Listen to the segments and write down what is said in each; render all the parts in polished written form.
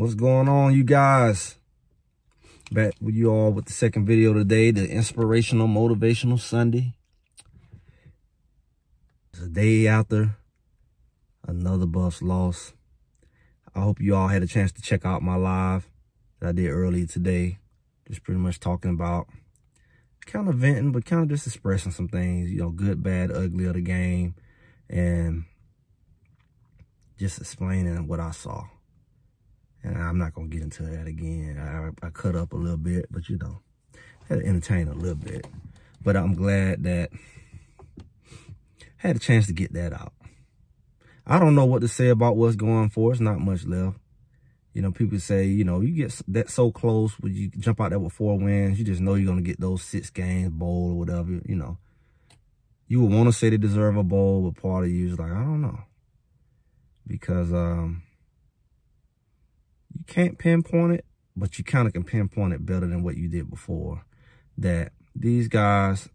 What's going on, you guys? Back with you all with the second video today, the inspirational, motivational Sunday. It's a day after another Buffs loss. I hope you all had a chance to check out my live that I did earlier today. Just pretty much talking about, kind of venting, but kind of just expressing some things, you know, good, bad, ugly of the game, and just explaining what I saw. And I'm not going to get into that again. I cut up a little bit, but, you know, had to entertain a little bit. But I'm glad that I had a chance to get that out. I don't know what to say about what's going for. It's not much left. You know, people say, you know, you get that so close when you jump out there with 4 wins, you just know you're going to get those 6 games, bowl or whatever, you know. You would want to say they deserve a bowl, but part of you is like, I don't know. Because, you can't pinpoint it, but you kind of can pinpoint it better than what you did before. That these guys,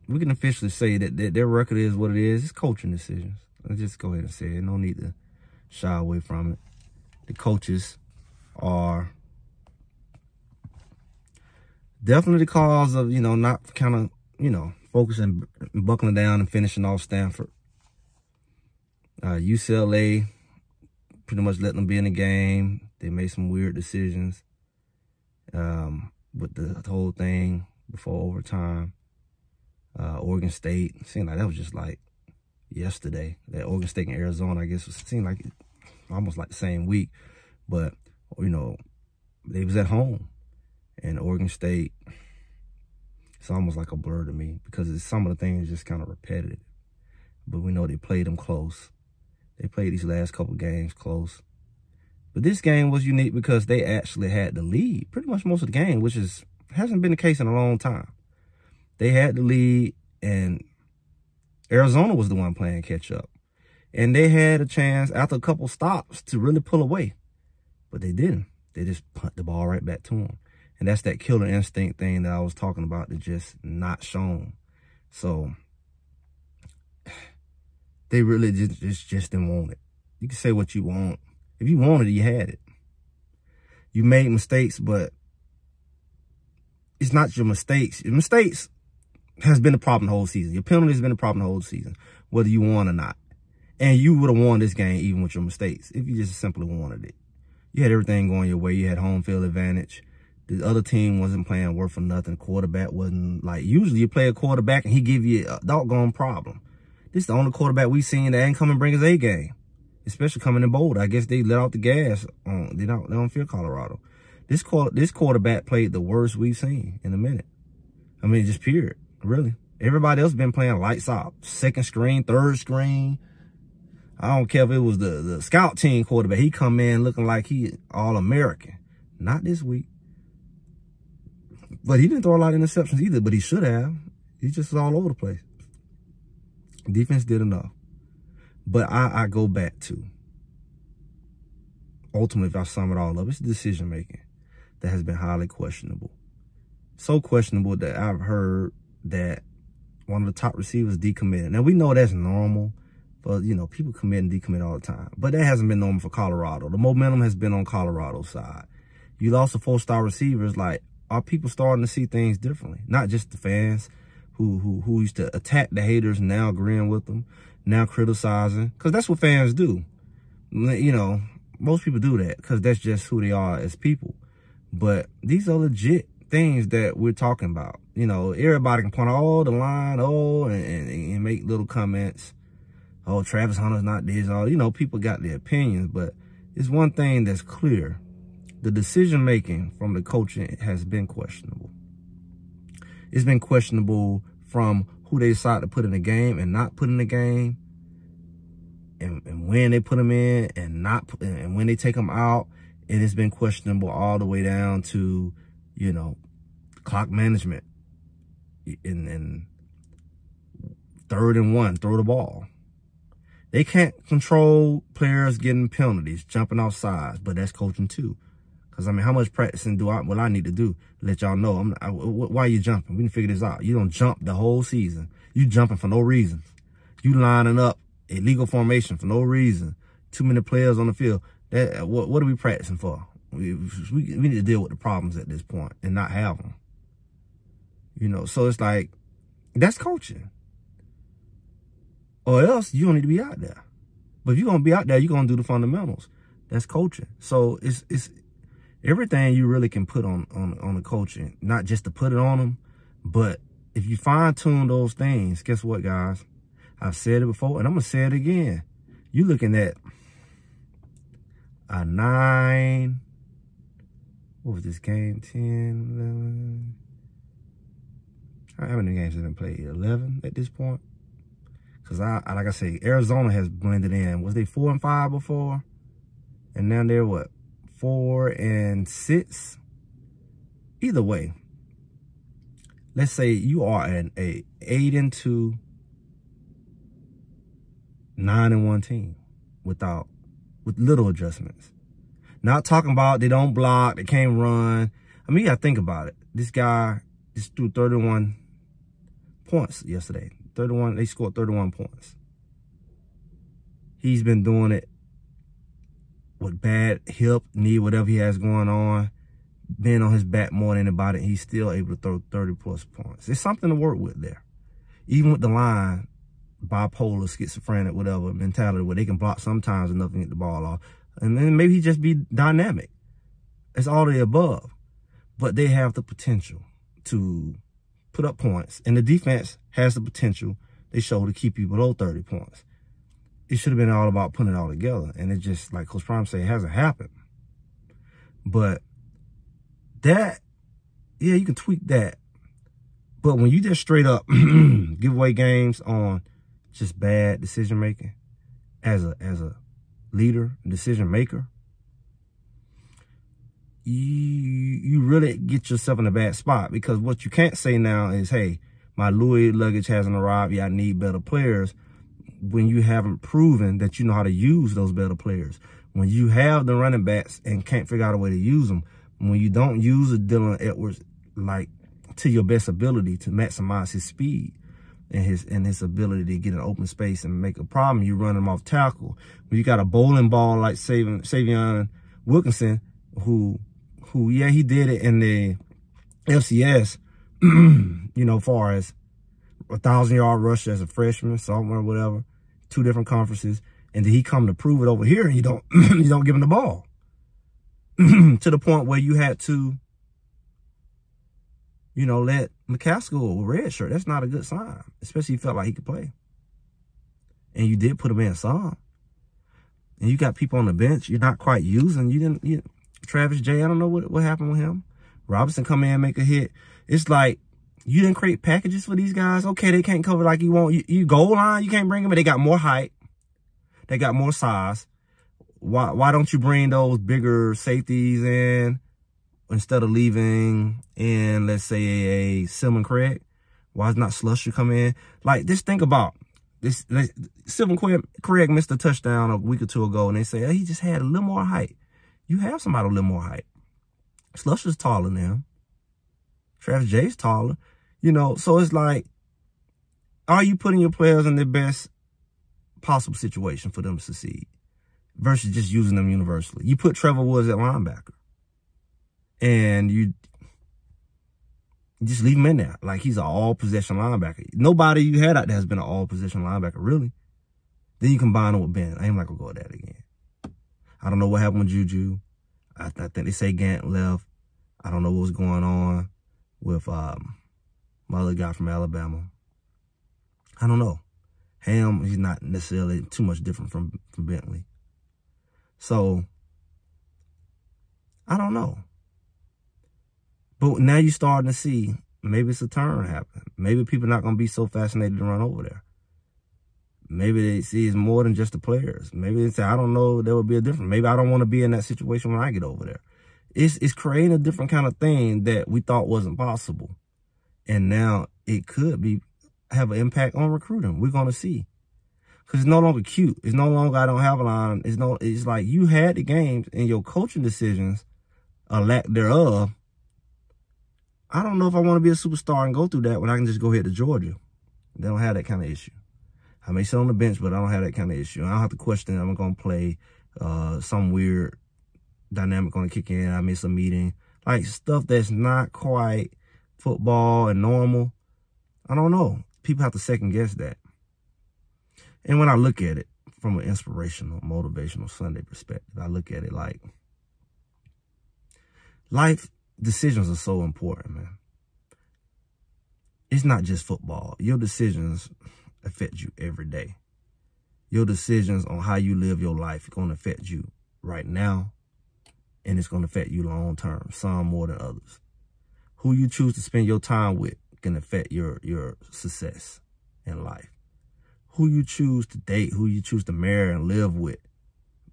we can officially say that their record is what it is. It's coaching decisions. Let's just go ahead and say it. No need to shy away from it. The coaches are definitely the cause of, you know, not kind of, you know, focusing, buckling down and finishing off Stanford. UCLA, pretty much letting them be in the game. They made some weird decisions with the whole thing before overtime. Oregon State, seemed like that was just like yesterday. That Oregon State and Arizona, I guess, seemed like almost like the same week. But, you know, they was at home. And Oregon State, it's almost like a blur to me because some of the things just kind of repetitive. But we know they played them close. They played these last couple games close. But this game was unique because they actually had the lead pretty much most of the game, which hasn't been the case in a long time. They had the lead, and Arizona was the one playing catch up. And they had a chance after a couple stops to really pull away. But they didn't. They just punt the ball right back to them. And that's that killer instinct thing that I was talking about that just not shown. So they really just didn't want it. You can say what you want. If you wanted it, you had it. You made mistakes, but it's not your mistakes. Your mistakes has been the problem the whole season. Your penalty has been the problem the whole season, whether you won or not. And you would have won this game even with your mistakes if you just simply wanted it. You had everything going your way. You had home field advantage. The other team wasn't playing worth for nothing. Quarterback wasn't like, usually you play a quarterback and he give you a doggone problem. This is the only quarterback we've seen that ain't come and bring his A game, especially coming in Boulder. I guess they let out the gas on, they don't feel Colorado. This quarterback played the worst we've seen in a minute. I mean, just period, really. Everybody else been playing lights out, second screen, third screen. I don't care if it was the scout team quarterback. He come in looking like he All-American. Not this week. But he didn't throw a lot of interceptions either, but he should have. He just was all over the place. Defense did enough. But I go back to, ultimately, if I sum it all up, it's decision-making that has been highly questionable. So questionable that I've heard that one of the top receivers decommitted. Now, we know that's normal. But, you know, people commit and decommit all the time. But that hasn't been normal for Colorado. The momentum has been on Colorado's side. You lost a 4-star receivers. Like, are people starting to see things differently? Not just the fans who used to attack the haters, now agreeing with them, now criticizing. Because that's what fans do. You know, most people do that because that's just who they are as people. But these are legit things that we're talking about. You know, everybody can point all the line, and make little comments. Oh, Travis Hunter's not this. All, you know, people got their opinions, but it's one thing that's clear. The decision-making from the coaching has been questionable. It's been questionable from who they decide to put in the game and not put in the game, and when they put them in and when they take them out. And it's been questionable all the way down to, you know, clock management. In 3rd and 1, throw the ball. They can't control players getting penalties, jumping off sides, but that's coaching too. Because, I mean, how much practicing will I need to do to let y'all know? Why are you jumping? We can figure this out. You don't jump the whole season. You jumping for no reason. You lining up illegal formation for no reason. Too many players on the field. What are we practicing for? We need to deal with the problems at this point and not have them. You know, so it's like, that's coaching. Or else you don't need to be out there. But if you're going to be out there, you're going to do the fundamentals. That's coaching. So it's everything you really can put on the coaching, not just to put it on them, but if you fine tune those things, guess what, guys? I've said it before, and I'm going to say it again. You're looking at a 9, what was this game? 10, 11. How many games have been played? 11 at this point? Because like I say, Arizona has blended in. Was they 4 and 5 before? And now they're what? 4 and 6? Either way, let's say you are an 8 and 2, 9 and 1 team with little adjustments. Not talking about they don't block, they can't run. I mean, you gotta think about it. This guy just threw 31 points yesterday. 31, they scored 31 points. He's been doing it with bad hip, knee, whatever he has going on, being on his back more than anybody. He's still able to throw 30+ points. There's something to work with there. Even with the line, bipolar, schizophrenic, whatever mentality, where they can block sometimes enough to get the ball off. And then maybe he just be dynamic. It's all of the above. But they have the potential to put up points. And the defense has the potential, they show, to keep you below 30 points. It should have been all about putting it all together. And it just, like Coach Prime said, it hasn't happened. But that, yeah, you can tweak that. But when you just straight up give away games on just bad decision making as a leader, decision maker, you really get yourself in a bad spot. Because what you can't say now is, hey, my Louis luggage hasn't arrived. Yeah, I need better players. When you haven't proven that you know how to use those better players. When you have the running backs and can't figure out a way to use them. When you don't use a Dylan Edwards like to your best ability to maximize his speed and his ability to get an open space and make a problem, you run him off tackle. When you got a bowling ball like Savion Wilkinson, who yeah, he did it in the FCS, you know, far as 1,000-yard rush as a freshman, sophomore, whatever, 2 different conferences, and then he come to prove it over here, and you don't you don't give him the ball to the point where you had to, you know, let McCaskill redshirt. That's not a good sign, especially if he felt like he could play. And you did put him in some, and you got people on the bench you're not quite using. Travis J, I don't know what happened with him. Robinson come in and make a hit. It's like, you didn't create packages for these guys. Okay, they can't cover like you want. You goal line, you can't bring them, but they got more height. They got more size. Why don't you bring those bigger safeties in instead of leaving in, let's say, a Silman Craig? Why is not Slusher come in? Like, just think about this. Silman Craig missed a touchdown a week or 2 ago, and they say, oh, he just had a little more height. You have somebody with a little more height. Slusher's taller than him. Travis J's taller. You know, so it's like, are you putting your players in the best possible situation for them to succeed versus just using them universally? You put Trevor Woods at linebacker and you just leave him in there like he's an all-possession linebacker. Nobody you had out there has been an all-possession linebacker, really. Then you combine it with Ben. I ain't not going to go with that again. I don't know what happened with Juju. I think they say Gant left. I don't know what was going on with my other guy from Alabama. I don't know. Ham, he's not necessarily too much different from Bentley. So, I don't know. But now you're starting to see, maybe it's a turn happening. Maybe people are not going to be so fascinated to run over there. Maybe they see it's more than just the players. Maybe they say, I don't know, there will be a difference. Maybe I don't want to be in that situation when I get over there. It's creating a different kind of thing that we thought wasn't possible. And now it could have an impact on recruiting. We're going to see. Because it's no longer cute. It's no longer, I don't have a line. It's like you had the games and your coaching decisions, a lack thereof. I don't know if I want to be a superstar and go through that when I can just go ahead to Georgia. They don't have that kind of issue. I may sit on the bench, but I don't have that kind of issue. I don't have to question, am I going to play? some weird dynamic gonna kick in. I miss a meeting. Like stuff that's not quite football and normal. I don't know. People have to second guess that. And when I look at it from an inspirational, motivational Sunday perspective, I look at it like life decisions are so important, man. It's not just football. Your decisions affect you every day. Your decisions on how you live your life are going to affect you right now, and it's going to affect you long term, some more than others. Who you choose to spend your time with can affect your success in life. Who you choose to date, who you choose to marry and live with,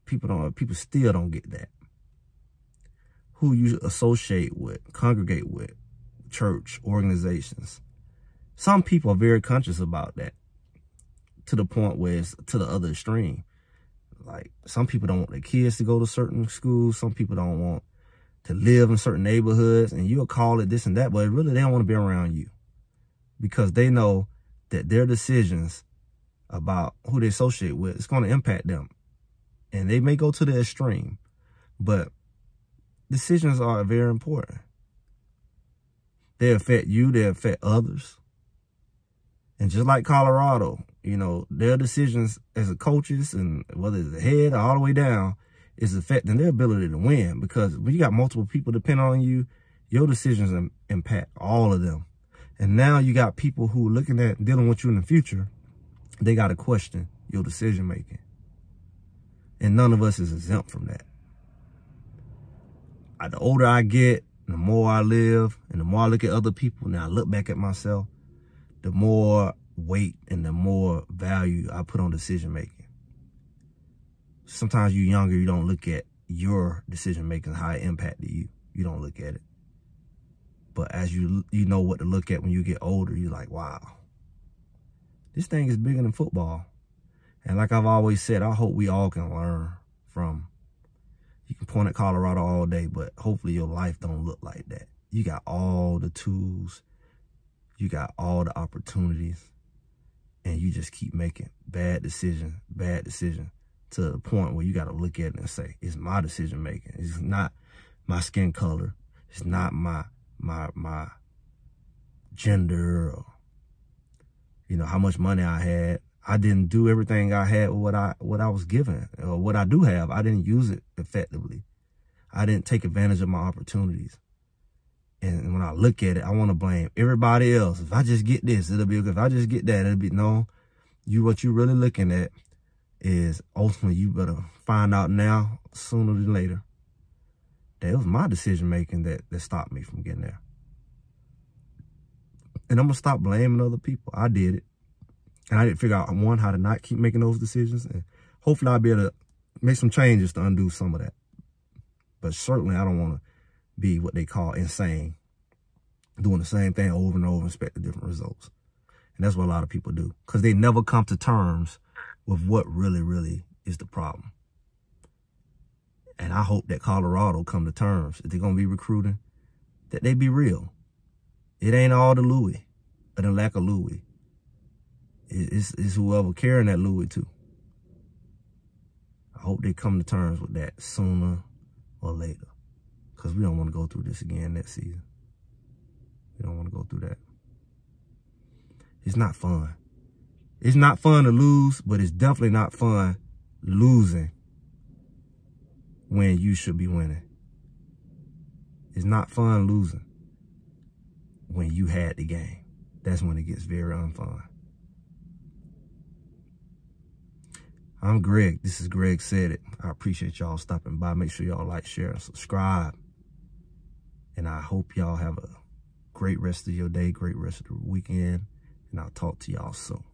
people still don't get that. Who you associate with, congregate with, church, organizations. Some people are very conscious about that, to the point where it's to the other extreme. Like, some people don't want their kids to go to certain schools. Some people don't want to live in certain neighborhoods, and you'll call it this and that, but really they don't want to be around you because they know that their decisions about who they associate with is going to impact them. And they may go to the extreme, but decisions are very important. They affect you, they affect others. And just like Colorado, you know, their decisions as a coaches, and whether it's the head or all the way down, is affecting their ability to win. Because when you got multiple people depending on you, your decisions impact all of them. And now you got people who are looking at dealing with you in the future. They got to question your decision making. And none of us is exempt from that. The older I get, the more I live, and the more I look at other people, and I look back at myself, the more weight and the more value I put on decision making. Sometimes you're younger, you don't look at your decision making, how it impacted you. You don't look at it. But as you know what to look at when you get older, you're like, wow, this thing is bigger than football. And like I've always said, I hope we all can learn from. You can point at Colorado all day, but hopefully your life don't look like that. You got all the tools. You got all the opportunities. And you just keep making bad decision to the point where you got to look at it and say, it's my decision making. It's not my skin color. It's not my gender, or, you know, how much money I had. I didn't do everything I had with what I was given, or what I do have. I didn't use it effectively. I didn't take advantage of my opportunities. And when I look at it, I want to blame everybody else. If I just get this, it'll be okay. If I just get that, it'll be no. What you're really looking at is ultimately you better find out now, sooner than later, that it was my decision making that stopped me from getting there. And I'm gonna stop blaming other people. I did it. And I didn't figure out, one, how to not keep making those decisions. And hopefully I'll be able to make some changes to undo some of that. But certainly I don't want to be what they call insane, doing the same thing over and over and expect different results. And that's what a lot of people do, because they never come to terms with what really is the problem. And I hope that Colorado come to terms, if they're going to be recruiting, that they be real. It ain't all the Louis, or the lack of Louis. It's whoever carrying that Louis too. I hope they come to terms with that sooner or later, because we don't want to go through this again next season. We don't want to go through that. It's not fun. It's not fun to lose, but it's definitely not fun losing when you should be winning. It's not fun losing when you had the game. That's when it gets very unfun. I'm Greg. This is Greg Said It. I appreciate y'all stopping by. Make sure y'all like, share, and subscribe. And I hope y'all have a great rest of your day, great rest of the weekend. And I'll talk to y'all soon.